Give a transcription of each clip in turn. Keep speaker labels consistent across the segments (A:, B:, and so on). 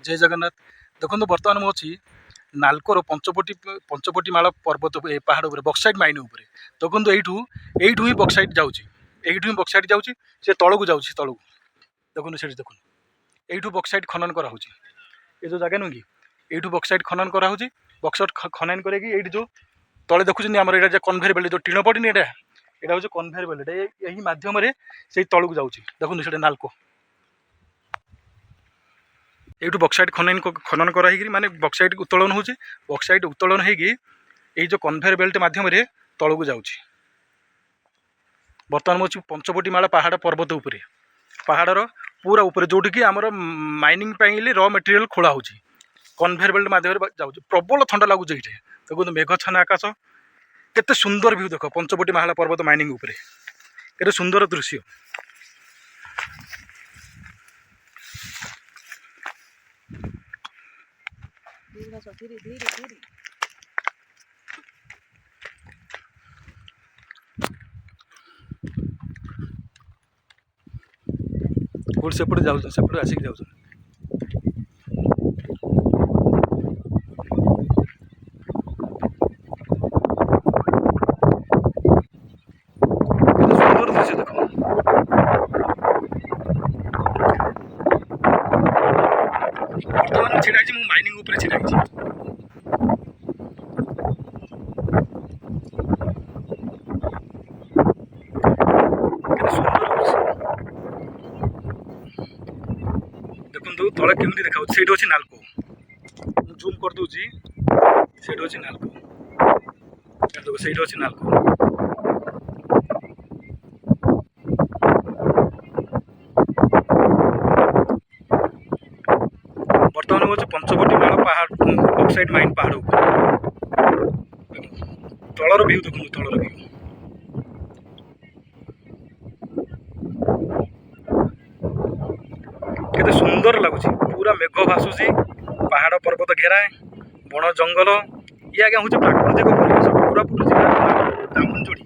A: जय जगन्नाथ। देखो बर्तमान मुझे नालकोर पंचपटी माल पर्वत पहाड़ उपर बक्साइट माइन उपर देखो यू ही बक्साइट जाऊँगी ही बक्साइट जाऊँगी से तलू जाऊँगी तलू देखो से देखो यू बक्साइट खनन करा ये जो जगह नुह कि यू बक्साइट खनन करा बक्साइट खनन करके जो तले देखुं आम यहाँ कन्भेयर बेल्ट जो टीण पड़नी यहाँ हूँ कन्भेयर बेल्ट यही मध्यम से तलू जाऊँगी देखो से नालको यू बक्साइट खनन कराई माने बक्साइट उत्तोलन हो बक्साइट उत्तोलन हो जो कन्भेयर बेल्ट मध्यम तलू जाऊँगी बर्तमान मुझे पंचपटी माला पहाड़ पर्वत उपरे पहाड़र पूरा ऊपर जोटि कि आमर माइनिंग र मटेरियल खोला हो कन्भेयर बेल्ट मध्यम जाऊँ प्रबल ठंडा लगुच ये देखो मेघछन आकाश केते सुंदर व्यू देख पंचपटी माला पर्वत माइनिंग उपरे केते सुंदर दृश्य सेपटे जाऊँ सेपटे आसिक जाऊँ सुंदर दृश्य देख बर्तमान छिड़ा माइनिंग उपरे छिड़ा देखो तले केमती देखा से अच्छे नालको जूम कर दूसरी से अच्छे नालको देखो से अच्छे नालको बर्तमान हूँ पंचपटी माल पहाड़ बक्साइट माइन पहाड़ तलर व्यू देखो तलर व्यू केते सुंदर लगुच पूरा मेघ भासुची पहाड़ पर्वत घेरा बण जंगल ये आज्ञा हूँ प्राकृतिक परिवेश कोरापुट जिला दामनजोड़ी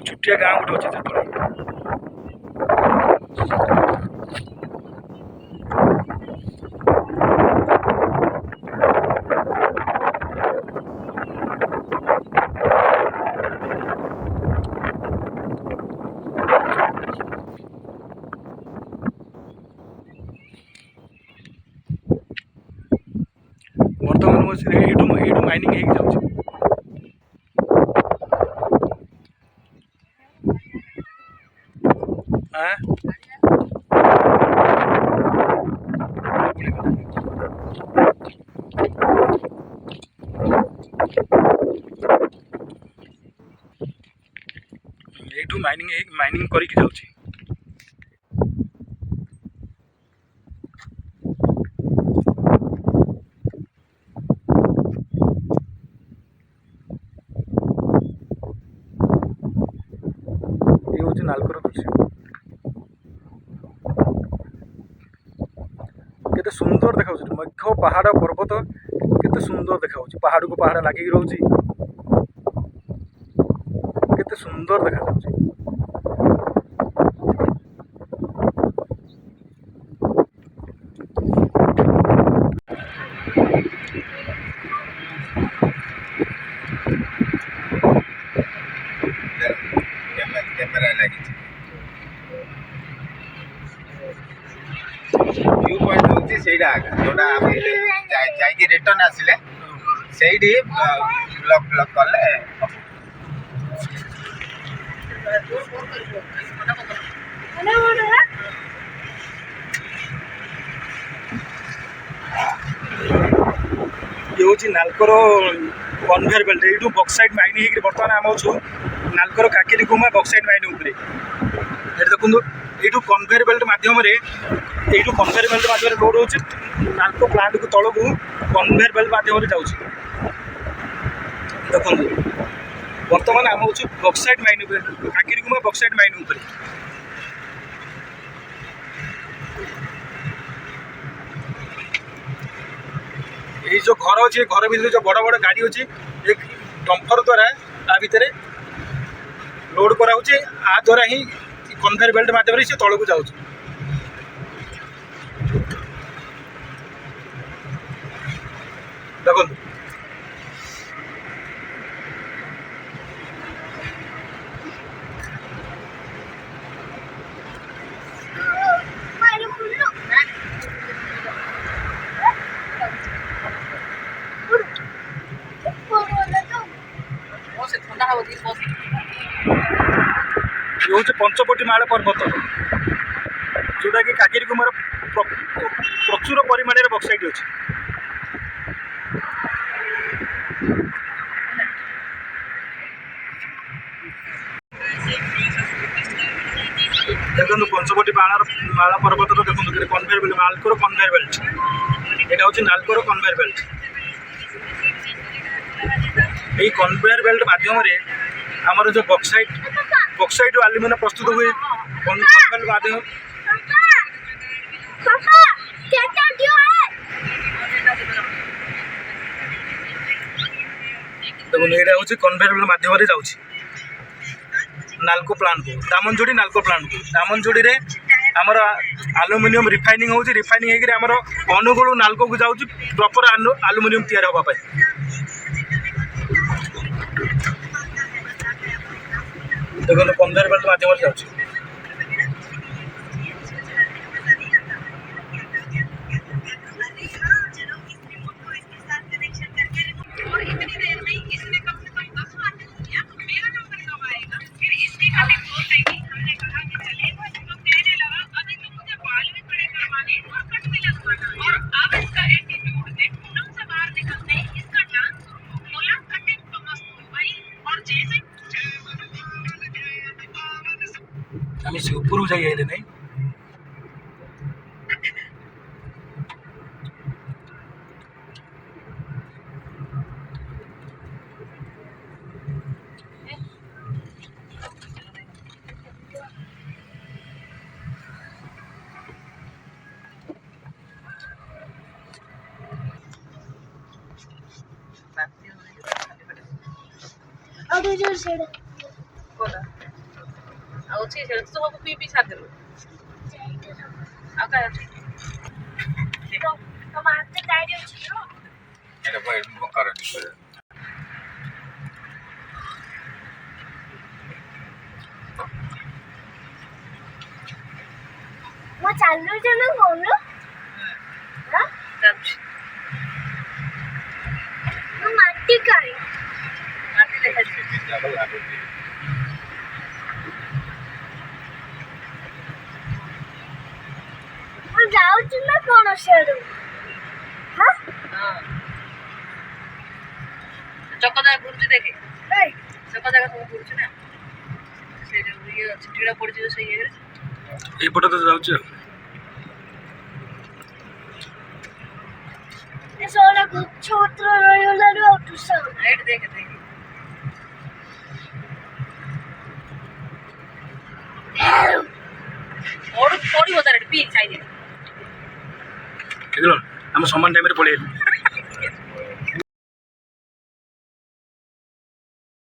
A: छुट्टिया गाँव गोटे अच्छे से बर्तमान यू माइनिंग हो जाऊँ यू माइनिंग करके जाऊँ ये हूँ नालकोर दृश्य केते सुंदर देखा मेघ पहाड़ पर्वत केते सुंदर देखा पहाड़ को पहाड़ लगे रोचे केते सुंदर देखा
B: व्यू पॉइंट होती सेटा जोटा जाइए रिटर्न आसिले सेठी ब्लॉक ब्लॉक कले
A: ये हूँ नालकोर कन्भेयर बेल्ट यू बक्साइट माइन हो बर्तमान आम अच्छु नालकोर काकेरी गुमा बक्साइट माइन उपरे देखो यू कन्भेयर बेल्ट मध्यम यू कन्भेयर बेल्ट मध्यम लोड हो नालको प्लांट को तलू कन्भेयर बेल्ट मध्यम जाऊँ देखो ବର୍ତ୍ତମାନ ଆମ ହେଉଛି ବକ୍ସାଇଟ୍ ମାଇନ୍ ଉପରେ, କାକିରିଗୁମା ବକ୍ସାଇଟ୍ ମାଇନ୍ ଉପରେ। এই যে ঘর ଅଛି, ଘର ଭିତରେ ଯେଉଁ ବଡ଼ ବଡ଼ ଗାଡ଼ି ଅଛି, ଏ ଡମ୍ଫର ଦ୍ୱାରା ତା ଭିତରେ ଲୋଡ୍ କରାହେଉଛି। ଆ ଦ୍ୱାରା ହିଁ କନଭେୟର ବେଲ୍ଟ ମାଧ୍ୟମରେ ସେ ତଳକୁ ଯାଉଛି। ଦେଖନ୍ତୁ ଇଏ ହେଉଛି ପଞ୍ଚବଟୀ ମାଳ ପର୍ବତ, ଯେଉଁଟାକି କାକିରିଗୁମାର ପ୍ରଚୁର ପରିମାଣରେ ବକ୍ସାଇଟ୍ ଅଛି। ଦେଖନ୍ତୁ ପଞ୍ଚବଟୀ ମାଳ ପର୍ବତର ଦେଖନ୍ତୁ କନଭେୟର ବେଲ୍ଟ, ନାଲକୋର କନଭେୟର ବେଲ୍ଟ, এটা ହେଉଛି ନାଲକୋର କନଭେୟର ବେଲ୍ଟ। এই কনভেয়র বেল্ট মাধ্যমে আমার যে বক্সাইট আলুমিনিয়াম প্রস্তুত हुए কনভেয়র মাধ্যমে। দেখুন এটা হচ্ছে কনভেয়র বেল্ট মাধ্যমে যাচ্ছে নালকো প্লান্টକୁ, ଦାମନଯୋଡ଼ି ନାଲକୋ ପ୍ଲାଣ୍ଟକୁ। ଦାମନଯୋଡ଼ିରେ ଆମର ଆଲୁମିନିୟମ ରିଫାଇନିଂ ହେଉଛି, ରିଫାଇନିଂ ହେଇକରି ଆମର ଅନୁଗୁଳ ନାଲକୋକୁ ଯାଉଛି ପ୍ରପର ଆଲୁମିନିୟମ ତିଆରି ହେବା ପାଇଁ। ଦେଖନ୍ତୁ କନଭେୟର ବେଲ୍ଟ ମାଧ୍ୟମରେ ଯାଉଛି। আমি সে উপরକୁ যাই আইলে নাই।
C: ଆଉ ଅଛି ସେଟା ତ ସବୁ ପିଇ ଛାଡ଼ିଦେଲୁ। ଆଉ କାଇଁ ଅଛି? ତମ ହାତରେ ଡାଇରୀ ଅଛି ତ?
B: এটা কারণে
D: ମୁଁ ଚାଲୁଛି ନା କହୁନୁ?
C: ଚାଲୁଛି।
D: ମୁଁ ମାଟି କାଇଁ
C: ମାଟି ଦେଖାଯିବ।
D: ମୁଁ ଯାଉଛି ନା କଣ ସିଆଡୁ? ହଁ
C: ଚକ ଜାଗା ଘୁରୁଛି ଦେଖେ,
D: ଏଇ
C: ଚକ ଜାଗା ସବୁ ଘୁରୁଛି ନା, ସେ ଯୋଉ ଇଏ ଅଛି ଟିଣ ପଡ଼ିଛି ଯୋଉ ସେଇ ଇଏରେ।
A: এইপଟେ তো যাଉଛି ଆଉ।
D: ଏ ଶୋଲା ଗଛ ପତ୍ର ରହିଗଲାରୁ ଆଉ ଟୁସା
C: ଏଇଠି ଦେଖେ ଦେଖେ। ପଡ଼ିବ ତାର ଏଠି ପିଇ ଖାଇଦେବି।
A: ଦେଖିଲ ଆମେ ସମାନ ଟାଇମରେ ପଳେଇ ଆସିଲୁ।